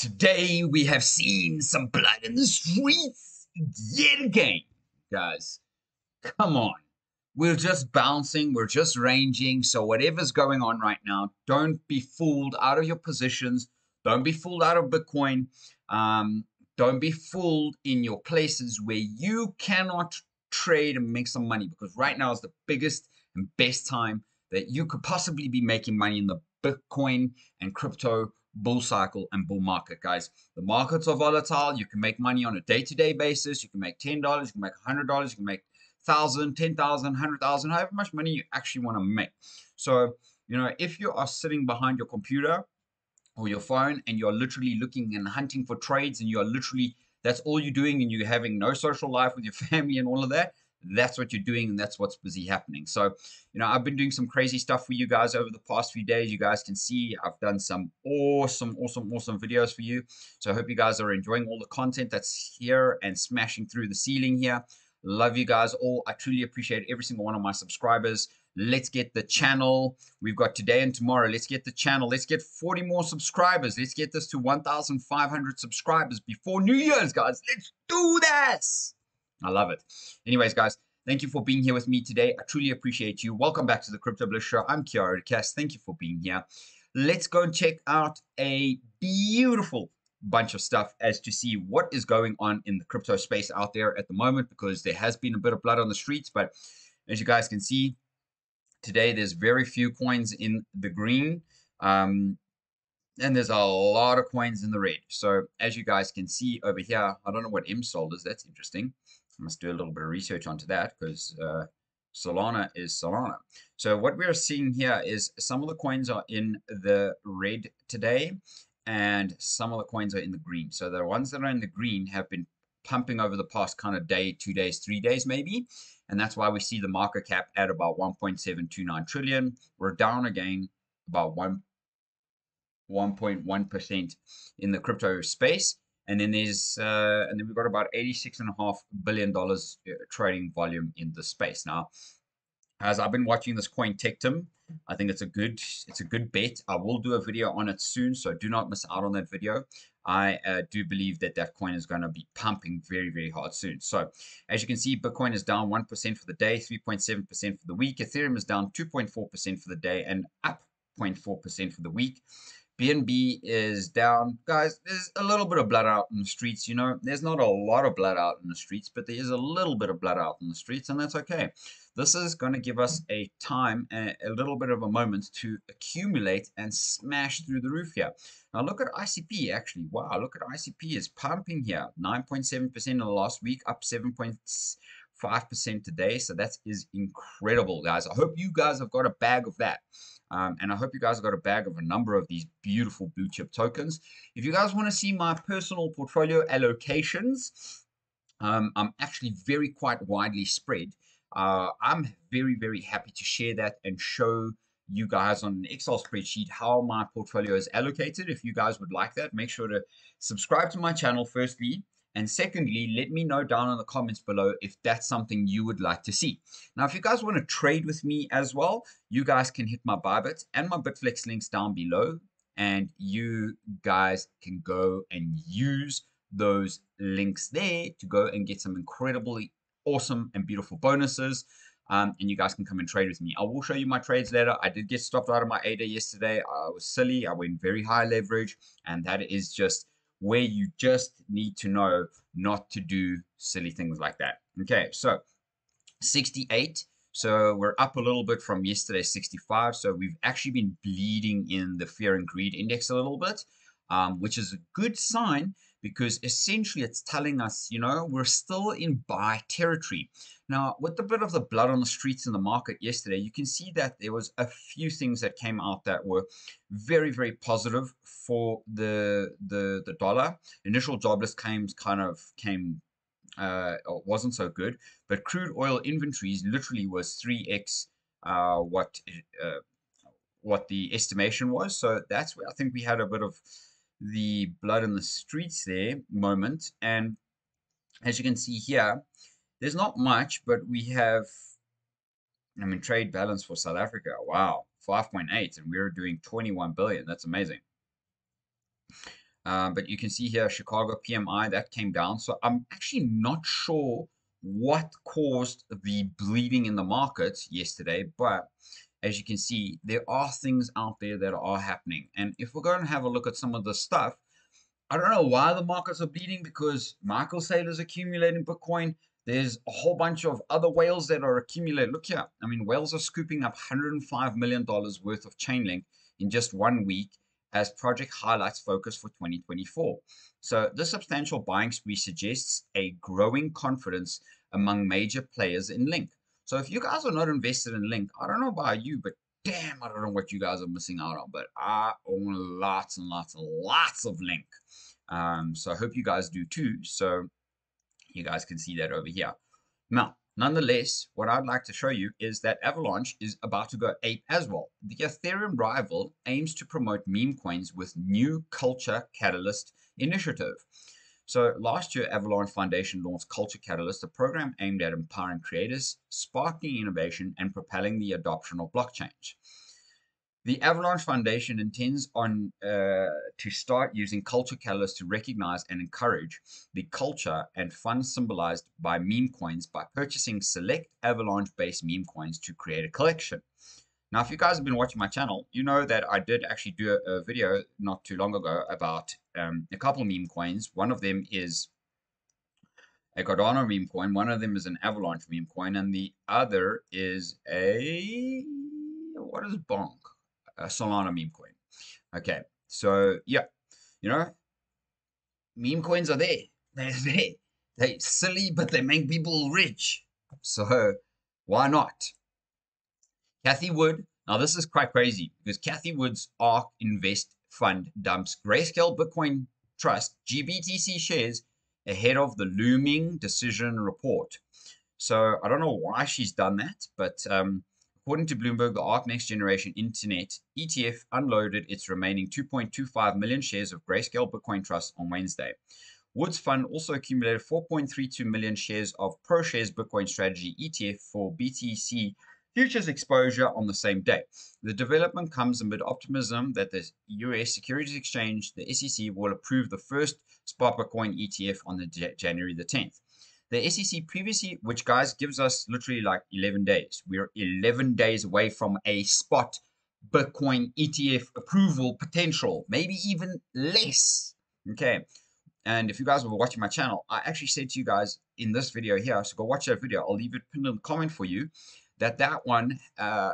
Today we have seen some blood in the streets yet again, guys. Come on. We're just bouncing, we're just ranging. So whatever's going on right now, don't be fooled out of your positions. Don't be fooled out of Bitcoin. Don't be fooled in your places where you cannot trade and make some money, because right now is the biggest and best time that you could possibly be making money in the Bitcoin and crypto bull cycle and bull market, guys. The markets are volatile. You can make money on a day-to-day basis. You can make $10, you can make $100, you can make 1,000, 10,000, 100,000, however much money you actually want to make. So, if you are sitting behind your computer or your phone and you're literally looking and hunting for trades, and you're literally, that's all you're doing, and you're having no social life with your family and all of that, that's what you're doing, and that's what's busy happening. So, I've been doing some crazy stuff for you guys over the past few days. You guys can see I've done some awesome videos for you. So I hope you guys are enjoying all the content that's here and smashing through the ceiling here. Love you guys all. I truly appreciate every single one of my subscribers. Let's get the channel. We've got today and tomorrow. Let's get the channel. Let's get 40 more subscribers. Let's get this to 1,500 subscribers before New Year's, guys. Let's do this. I love it. Anyways, guys, thank you for being here with me today. I truly appreciate you. Welcome back to the Crypto Bliss Show. I'm Kiara Cass. Thank you for being here. Let's go and check out a beautiful bunch of stuff as to see what is going on in the crypto space out there at the moment, because there has been a bit of blood on the streets. But as you guys can see, today there's very few coins in the green. And there's a lot of coins in the red. So as you guys can see over here, I don't know what MSOL is. That's interesting. I must do a little bit of research onto that, because Solana is Solana. So what we're seeing here is some of the coins are in the red today, and some of the coins are in the green. So the ones that are in the green have been pumping over the past kind of day, 2 days, 3 days maybe. And that's why we see the market cap at about 1.729 trillion. We're down again about 1.1% in the crypto space. And then there's and then we've got about $86.5 billion trading volume in the space. Now, as I've been watching this coin Tectum, I think it's a good bet. I will do a video on it soon, so do not miss out on that video. I do believe that coin is going to be pumping very, very hard soon. So as you can see, Bitcoin is down 1% for the day, 3.7% for the week. Ethereum is down 2.4% for the day and up 0.4% for the week. BNB is down. Guys, there's a little bit of blood out in the streets. There's not a lot of blood out in the streets, but there is a little bit of blood out in the streets, and that's okay. This is going to give us a time, a little bit of a moment to accumulate and smash through the roof here. Now look at ICP, actually. Wow, look at ICP is pumping here. 9.7% in the last week, up 7.5% today. So that is incredible, guys. I hope you guys have got a bag of that. And I hope you guys have got a bag of a number of these beautiful blue chip tokens. If you guys want to see my personal portfolio allocations, I'm actually quite widely spread. I'm very, very happy to share that and show you guys on an Excel spreadsheet how my portfolio is allocated. If you guys would like that, make sure to subscribe to my channel firstly. And secondly, let me know down in the comments below if that's something you would like to see. Now, if you guys want to trade with me as well, you guys can hit my Bybit and my Bitflex links down below, and you guys can go and use those links there to go and get some incredibly awesome and beautiful bonuses. And you guys can come and trade with me. I will show you my trades later. I did get stopped out of my ADA yesterday. I was silly. I went very high leverage, and that is just where you just need to know not to do silly things like that. Okay, so 68. So we're up a little bit from yesterday's 65. So we've actually been bleeding in the fear and greed index a little bit, which is a good sign, because essentially it's telling us, we're still in buy territory. Now, with a bit of the blood on the streets in the market yesterday, you can see that there was a few things that came out that were very, very positive for the dollar. Initial jobless claims wasn't so good, but crude oil inventories literally was 3x what the estimation was. So that's where I think we had a bit of the blood in the streets there moment. And as you can see here, there's not much, but we have, trade balance for South Africa. Wow, 5.8, and we're doing 21 billion. That's amazing. But you can see here Chicago PMI that came down. So I'm actually not sure what caused the bleeding in the markets yesterday, but as you can see, there are things out there that are happening. And if we're going to have a look at some of the stuff, I don't know why the markets are bleeding, because Michael Saylor's accumulating Bitcoin. There's a whole bunch of other whales that are accumulating. Look here. I mean, whales are scooping up $105 million worth of Chainlink in just 1 week as project highlights focus for 2024. So this substantial buying spree suggests a growing confidence among major players in Link. So if you guys are not invested in Link, I don't know about you, but damn, I don't know what you guys are missing out on, but I own lots and lots and lots of Link. So I hope you guys do too. So you guys can see that over here. Now, nonetheless, what I'd like to show you is that Avalanche is about to go ape as well. The Ethereum rival aims to promote meme coins with new Culture Catalyst initiative. So last year, Avalanche Foundation launched Culture Catalyst, a program aimed at empowering creators, sparking innovation, and propelling the adoption of blockchain. The Avalanche Foundation intends on to start using Culture Catalyst to recognize and encourage the culture and fun symbolized by meme coins by purchasing select Avalanche-based meme coins to create a collection. Now, if you guys have been watching my channel, you know that I did actually do a video not too long ago about a couple meme coins. One of them is a Cardano meme coin, one of them is an Avalanche meme coin, and the other is a, what is Bonk? A Solana meme coin. Okay, so yeah, you know, meme coins are there. They're there. They're silly, but they make people rich. So why not? Kathy Wood. Now this is quite crazy because Kathy Wood's ARK Invest Fund dumps Grayscale Bitcoin Trust GBTC shares ahead of the looming decision report. So I don't know why she's done that, but according to Bloomberg, the ARK Next Generation Internet ETF unloaded its remaining 2.25 million shares of Grayscale Bitcoin Trust on Wednesday. Wood's fund also accumulated 4.32 million shares of ProShares Bitcoin Strategy ETF for BTC futures exposure on the same day. The development comes amid optimism that the US Securities Exchange, the SEC, will approve the first spot Bitcoin ETF on the January the 10th. The SEC previously, which guys gives us literally like 11 days. We're 11 days away from a spot Bitcoin ETF approval potential, maybe even less. Okay. And if you guys were watching my channel, I actually said to you guys in this video here, so go watch that video. I'll leave it pinned in the comment for you, that one,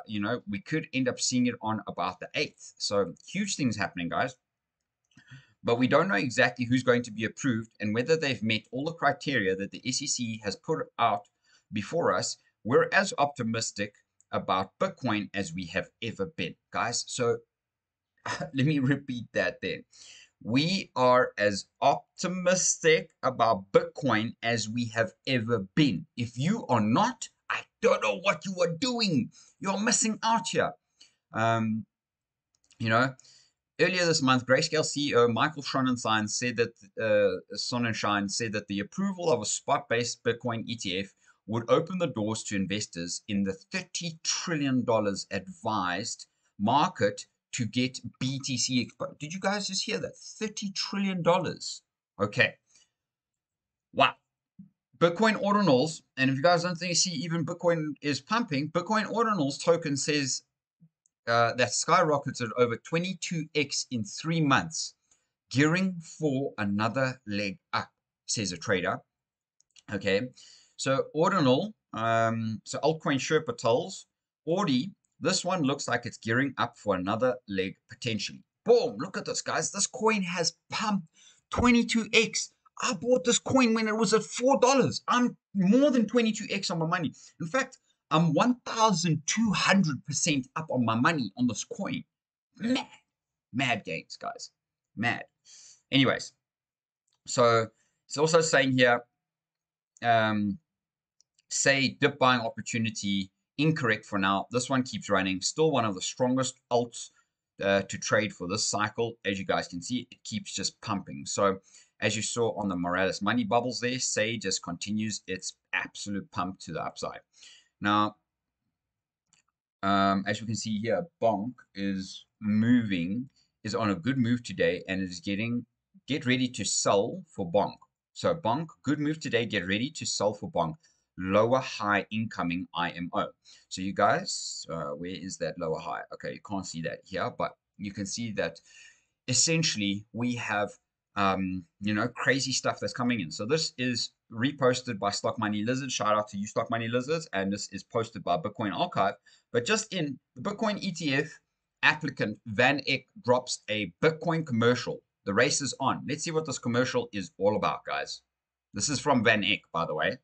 you know, we could end up seeing it on about the 8th. So huge things happening, guys. But we don't know exactly who's going to be approved and whether they've met all the criteria that the SEC has put out before us. We're as optimistic about Bitcoin as we have ever been, guys. So let me repeat that then. We are as optimistic about Bitcoin as we have ever been. If you are not, I don't know what you are doing. You're missing out here. You know, earlier this month, Grayscale CEO Michael Sonnenschein said that the approval of a spot-based Bitcoin ETF would open the doors to investors in the $30 trillion advised market to get BTC exposed. Did you guys just hear that? $30 trillion. Okay. Wow. Bitcoin ordinals, and if you guys don't think you see even Bitcoin is pumping, Bitcoin ordinals token says that skyrocketed over 22x in 3 months, gearing for another leg up, says a trader. Okay, so ordinal, so altcoin Sherpa tells Audi, this one looks like it's gearing up for another leg potentially. Boom, look at this, guys. This coin has pumped 22x. I bought this coin when it was at $4. I'm more than 22x on my money. In fact, I'm 1,200% up on my money on this coin. Mad gains, guys. Mad. Anyways, so it's also saying here, say dip buying opportunity incorrect for now. This one keeps running. Still one of the strongest alts to trade for this cycle. As you guys can see, it keeps just pumping. So as you saw on the Morales money bubbles there, say just continues its absolute pump to the upside. Now, as you can see here, Bonk is moving, is on a good move today and is getting get ready to sell for bonk. So bonk, good move today. Get ready to sell for bonk. Lower high incoming IMO. So you guys, where is that lower high? Okay, you can't see that here, but you can see that essentially we have crazy stuff that's coming in. So this is reposted by Stock Money Lizard. Shout out to you, Stock Money Lizards. And this is posted by Bitcoin Archive. But just in the Bitcoin ETF, applicant Van Eck drops a Bitcoin commercial. The race is on. Let's see what this commercial is all about, guys. This is from Van Eck, by the way.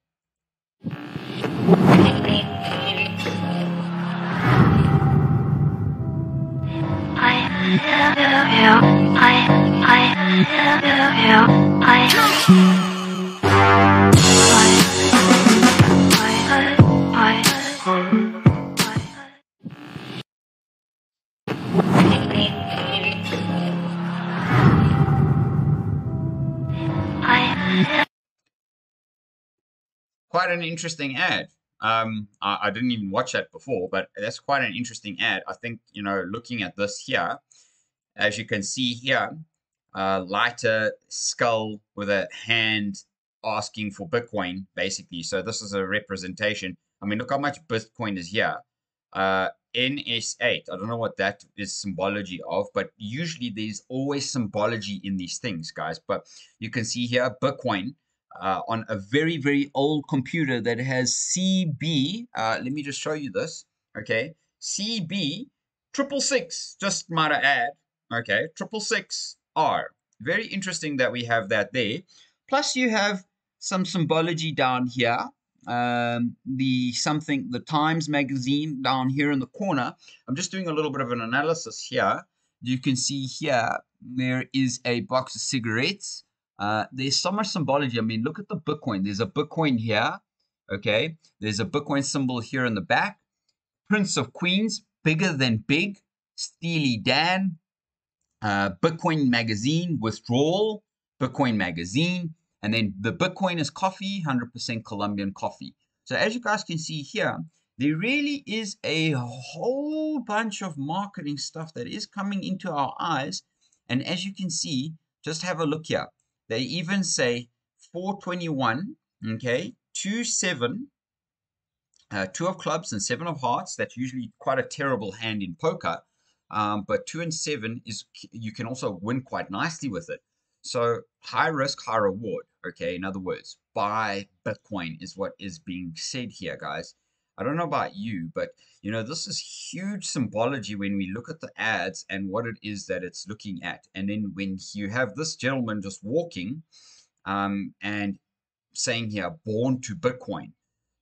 Quite an interesting ad. I didn't even watch that before, but that's quite an interesting ad. I think, looking at this here, as you can see here, lighter skull with a hand asking for Bitcoin, basically. So this is a representation. I mean, look how much Bitcoin is here. NS8. I don't know what that is symbology of, but usually there's always symbology in these things, guys. But you can see here, Bitcoin on a very, very old computer that has CB. Let me just show you this. Okay, CB 666. Just might I add. Okay, 666R. Very interesting that we have that there. Plus, you have some symbology down here. The Times magazine down here in the corner. I'm just doing a little bit of an analysis here. You can see here there is a box of cigarettes. There's so much symbology. I mean, look at the Bitcoin. There's a Bitcoin here. Okay, there's a Bitcoin symbol here in the back. Prince of Queens, bigger than big. Steely Dan. Bitcoin magazine withdrawal. Bitcoin magazine. And then the Bitcoin is coffee, 100% Colombian coffee. So as you guys can see here, there really is a whole bunch of marketing stuff that is coming into our eyes. And as you can see, just have a look here. They even say 421, okay, 2-7, 2 of clubs and 7 of hearts. That's usually quite a terrible hand in poker. But 2 and 7 is, you can also win quite nicely with it. So high risk, high reward. Okay, in other words, buy Bitcoin is what is being said here, guys. I don't know about you, but this is huge symbology when we look at the ads and what it is that it's looking at. And then when you have this gentleman just walking and saying here, born to Bitcoin,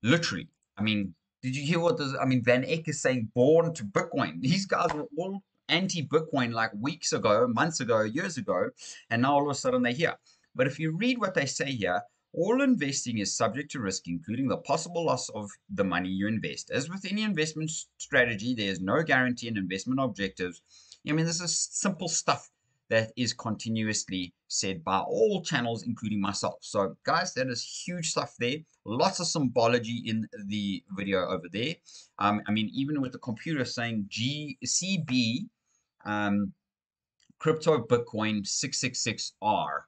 literally. I mean, did you hear what this? I mean, Van Eck is saying born to Bitcoin. These guys were all anti-Bitcoin like weeks ago, months ago, years ago, and now all of a sudden they're here. But if you read what they say here, all investing is subject to risk, including the possible loss of the money you invest. As with any investment strategy, there is no guarantee in investment objectives. I mean, this is simple stuff that is continuously said by all channels, including myself. So, guys, that is huge stuff there. Lots of symbology in the video over there. I mean, even with the computer saying CB, crypto Bitcoin 666R.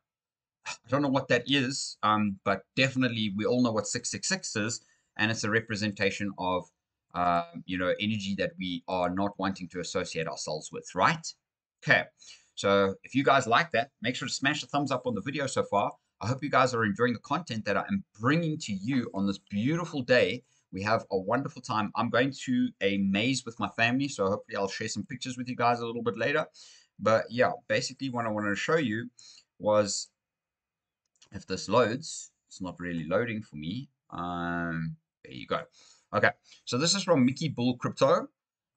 I don't know what that is, but definitely we all know what 666 is, and it's a representation of, energy that we are not wanting to associate ourselves with, right? Okay, so if you guys like that, make sure to smash the thumbs up on the video so far. I hope you guys are enjoying the content that I am bringing to you on this beautiful day. We have a wonderful time. I'm going to a maze with my family, so hopefully I'll share some pictures with you guys a little bit later. But yeah, basically what I wanted to show you was, if this loads, it's not really loading for me. There you go. Okay, so this is from Mikey Bull Crypto.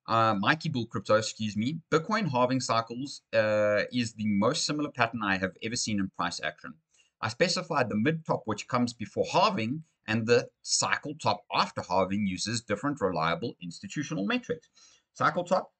Mikey Bull Crypto, excuse me. Bitcoin halving cycles is the most similar pattern I have ever seen in price action. I specified the mid top, which comes before halving, and the cycle top after halving uses different reliable institutional metrics. Cycle top,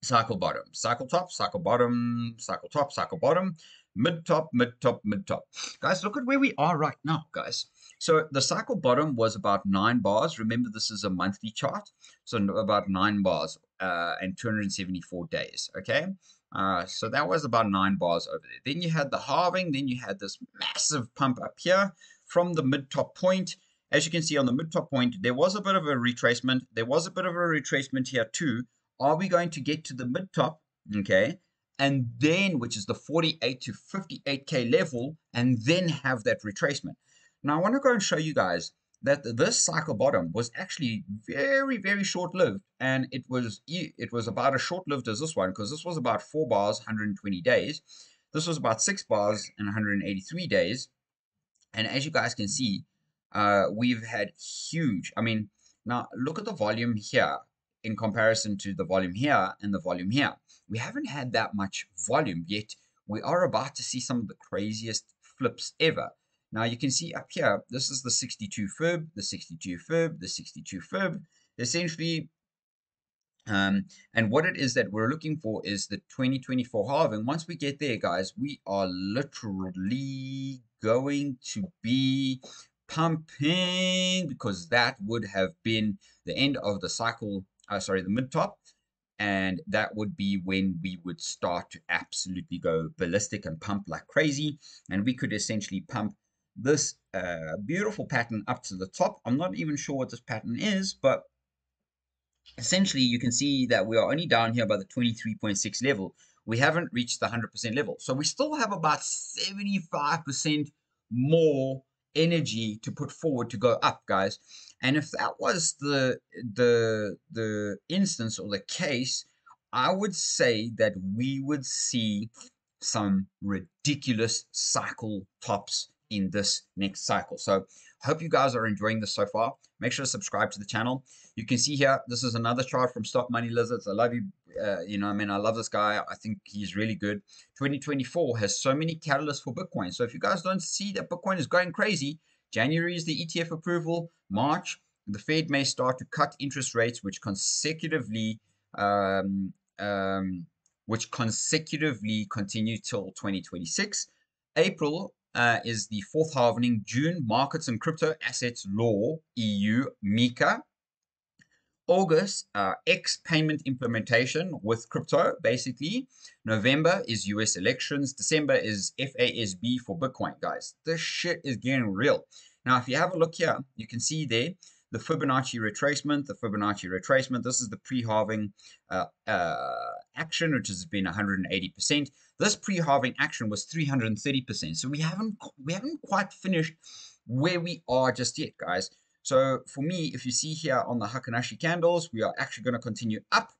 cycle bottom, cycle top, cycle bottom, cycle top, cycle bottom, mid top, mid top, mid top. Guys, look at where we are right now, guys. So the cycle bottom was about 9 bars. Remember, this is a monthly chart. So about 9 bars and 274 days, okay? So that was about 9 bars over there. Then you had the halving. Then you had this massive pump up here from the mid-top point. As you can see on the mid-top point, there was a bit of a retracement. There was a bit of a retracement here too. Are we going to get to the mid-top? Okay. And then, which is the 48 to 58K level, and then have that retracement. Now, I want to go and show you guys that this cycle bottom was actually very, very short-lived, and it was about as short-lived as this one, because this was about 4 bars, 120 days. This was about 6 bars and 183 days. And as you guys can see, we've had huge. I mean, now look at the volume here in comparison to the volume here and the volume here. We haven't had that much volume yet. We are about to see some of the craziest flips ever. Now you can see up here, this is the 62 fib, the 62 fib, the 62 fib, essentially. And what it is that we're looking for is the 2024 halving. Once we get there, guys, we are literally going to be pumping, because that would have been the end of the cycle, the mid-top. And that would be when we would start to absolutely go ballistic and pump like crazy. And we could essentially pump this beautiful pattern up to the top. I'm not even sure what this pattern is, but essentially you can see that we are only down here by the 23.6 level. We haven't reached the 100% level. So we still have about 75% more energy to put forward to go up, guys. And if that was the instance or the case, I would say that we would see some ridiculous cycle tops in this next cycle. So hope you guys are enjoying this so far. Make sure to subscribe to the channel. You can see here, this is another chart from Stock Money Lizards. I love you. I love this guy. I think he's really good. 2024 has so many catalysts for Bitcoin. So if you guys don't see that Bitcoin is going crazy, January is the ETF approval. March, the Fed may start to cut interest rates, which consecutively continue till 2026. April is the fourth halvening. June, markets and crypto assets law, EU, MiCA. August, X payment implementation with crypto, basically. November is US elections. December is FASB for Bitcoin, guys. This shit is getting real. Now, if you have a look here, you can see there the Fibonacci retracement, This is the pre-halving action, which has been 180%. This pre-halving action was 330%. So we haven't quite finished where we are just yet, guys. So for me, if you see here on the Hakanashi candles, we are actually going to continue up,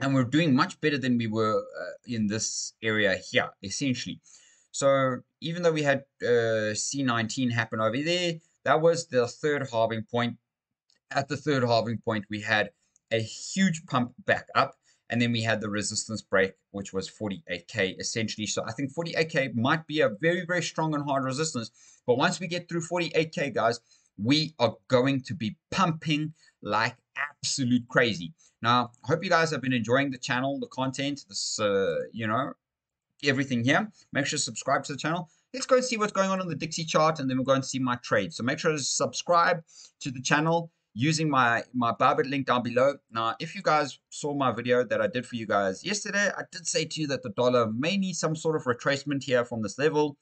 and we're doing much better than we were in this area here, essentially. So even though we had C19 happen over there, that was the third halving point. At the third halving point, we had a huge pump back up, and then we had the resistance break, which was 48K essentially. So I think 48K might be a very, very strong and hard resistance. But once we get through 48K, guys, we are going to be pumping like absolute crazy. Now, I hope you guys have been enjoying the channel, the content, this, everything here. Make sure to subscribe to the channel. Let's go and see what's going on the Dixie chart, and then we're going to see my trade. So make sure to subscribe to the channel using my Bybit link down below. Now, if you guys saw my video that I did for you guys yesterday, I did say to you that the dollar may need some sort of retracement here from this level,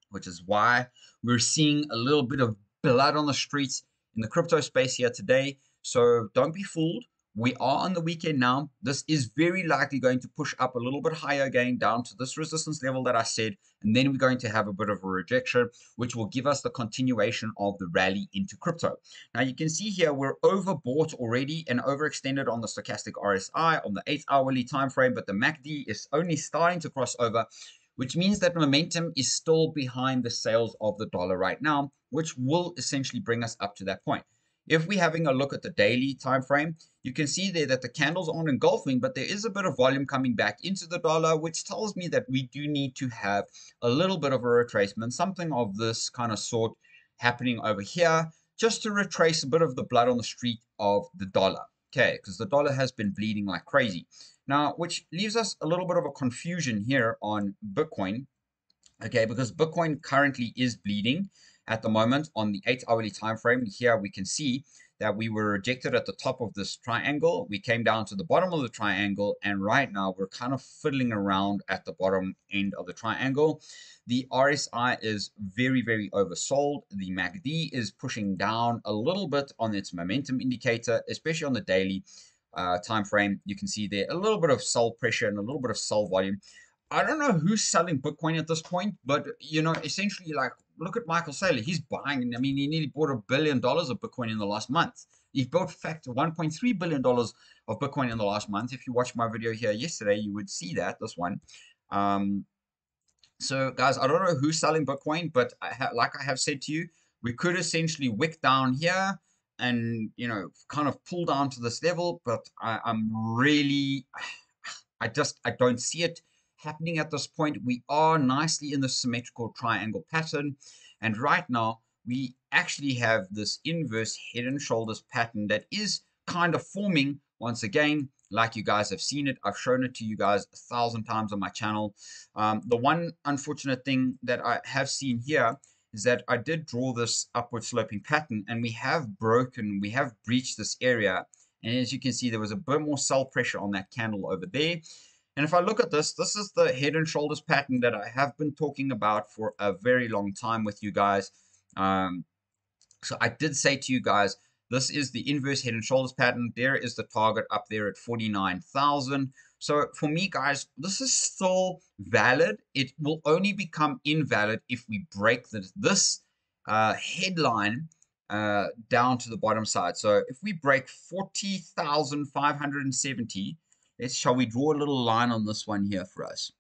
which is why we're seeing a little bit of blood on the streets in the crypto space here today. So don't be fooled. We are on the weekend now. This is very likely going to push up a little bit higher again down to this resistance level that I said. And then we're going to have a bit of a rejection, which will give us the continuation of the rally into crypto. Now you can see here we're overbought already and overextended on the stochastic RSI on the 8-hourly time frame, but the MACD is only starting to cross over, which means that momentum is still behind the sales of the dollar right now, which will essentially bring us up to that point. If we're having a look at the daily time frame, you can see there that the candles aren't engulfing, but there is a bit of volume coming back into the dollar, which tells me that we do need to have a little bit of a retracement, something of this kind of sort happening over here, just to retrace a bit of the blood on the street of the dollar. Okay, because the dollar has been bleeding like crazy. Now, which leaves us a little bit of a confusion here on Bitcoin, okay, because Bitcoin currently is bleeding at the moment on the 8-hourly time frame. Here we can see that we were rejected at the top of this triangle. We came down to the bottom of the triangle, and right now we're kind of fiddling around at the bottom end of the triangle. The RSI is very, very oversold. The MACD is pushing down a little bit on its momentum indicator, especially on the daily time frame. You can see there a little bit of sell pressure and a little bit of sell volume. I don't know who's selling Bitcoin at this point, but essentially, like, look at Michael Saylor. He's buying. I mean, he nearly bought $1 billion of Bitcoin in the last month. He bought, in fact, $1.3 billion of Bitcoin in the last month. If you watched my video here yesterday, you would see that, this one. So, guys, I don't know who's selling Bitcoin, but like I have said to you, we could essentially wick down here and, kind of pull down to this level, but I'm really, I don't see it happening at this point. We are nicely in the symmetrical triangle pattern, and right now we actually have this inverse head and shoulders pattern that is kind of forming once again, like you guys have seen it. I've shown it to you guys 1,000 times on my channel. The one unfortunate thing that I have seen here is that I did draw this upward sloping pattern, and we have breached this area, and as you can see, there was a bit more sell pressure on that candle over there. And if I look at this is the head and shoulders pattern that I have been talking about for a very long time with you guys. So I did say to you guys, this is the inverse head and shoulders pattern. There is the target up there at 49,000. So for me, guys, this is still valid. It will only become invalid if we break this headline down to the bottom side. So if we break 40,570, shall we draw a little line on this one here for us?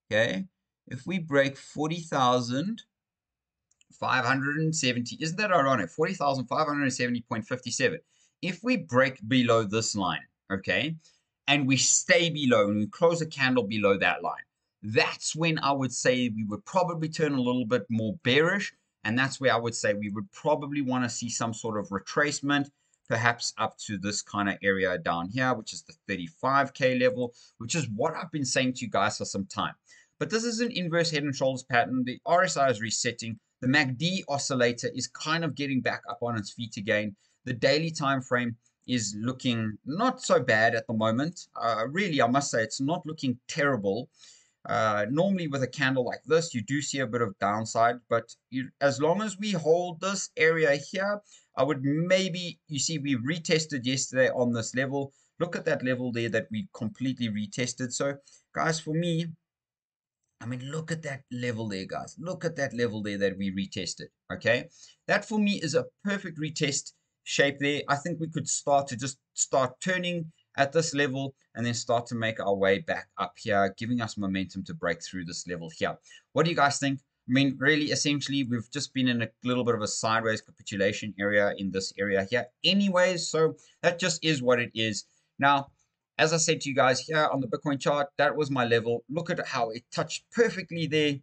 Okay, if we break 40,570, isn't that ironic? 40,570.57. If we break below this line, okay, and we stay below and we close a candle below that line, that's when I would say we would probably turn a little bit more bearish, and that's where I would say we would probably want to see some sort of retracement, perhaps up to this kind of area down here, which is the 35K level, which is what I've been saying to you guys for some time. But this is an inverse head and shoulders pattern. The RSI is resetting. The MACD oscillator is kind of getting back up on its feet again. The daily time frame is looking not so bad at the moment. Really, I must say, it's not looking terrible. Normally with a candle like this, you do see a bit of downside, but as long as we hold this area here, I would maybe, you see, we retested yesterday on this level. Look at that level there that we completely retested. So, guys, for me, I mean, look at that level there, guys. Look at that level there that we retested, okay? That, for me, is a perfect retest shape there. I think we could start turning at this level and then start to make our way back up here, giving us momentum to break through this level here. What do you guys think? I mean, really, essentially, we've just been in a little bit of a sideways capitulation area in this area here anyways, so that just is what it is. Now, as I said to you guys here on the Bitcoin chart, that was my level. Look at how it touched perfectly there.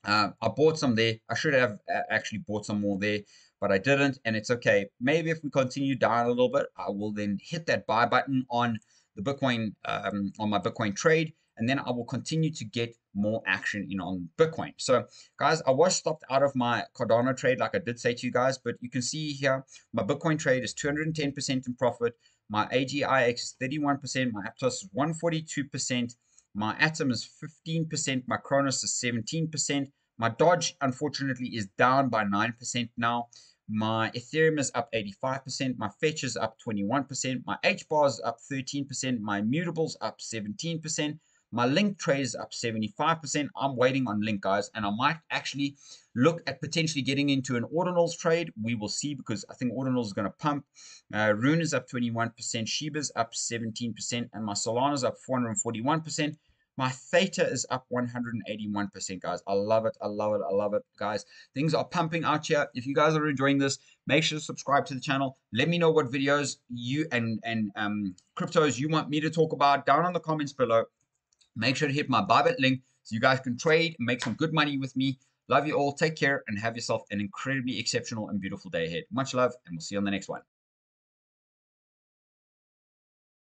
I bought some there. I should have actually bought some more there, but I didn't, and it's okay. Maybe if we continue down a little bit, I will then hit that buy button on the Bitcoin, on my Bitcoin trade, and then I will continue to get more action in on Bitcoin. So, guys, I was stopped out of my Cardano trade, like I did say to you guys, but you can see here, my Bitcoin trade is 210% in profit. My AGIX is 31%. My APLHA is 142%. My Atom is 15%. My Kronos is 17%. My Dodge, unfortunately, is down by 9% now. My Ethereum is up 85%. My Fetch is up 21%. My HBAR is up 13%. My Immutables up 17%. My Link trade is up 75%. I'm waiting on Link, guys, and I might actually look at potentially getting into an Ordinals trade. We will see, because I think Ordinals is going to pump. Rune is up 21%. Shiba's up 17%. And my Solana is up 441%. My Theta is up 181%, guys. I love it. I love it. I love it, guys. Things are pumping out here. If you guys are enjoying this, make sure to subscribe to the channel. Let me know what videos you and cryptos you want me to talk about down in the comments below. Make sure to hit my Bybit link so you guys can trade and make some good money with me. Love you all. Take care and have yourself an incredibly exceptional and beautiful day ahead. Much love, and we'll see you on the next one.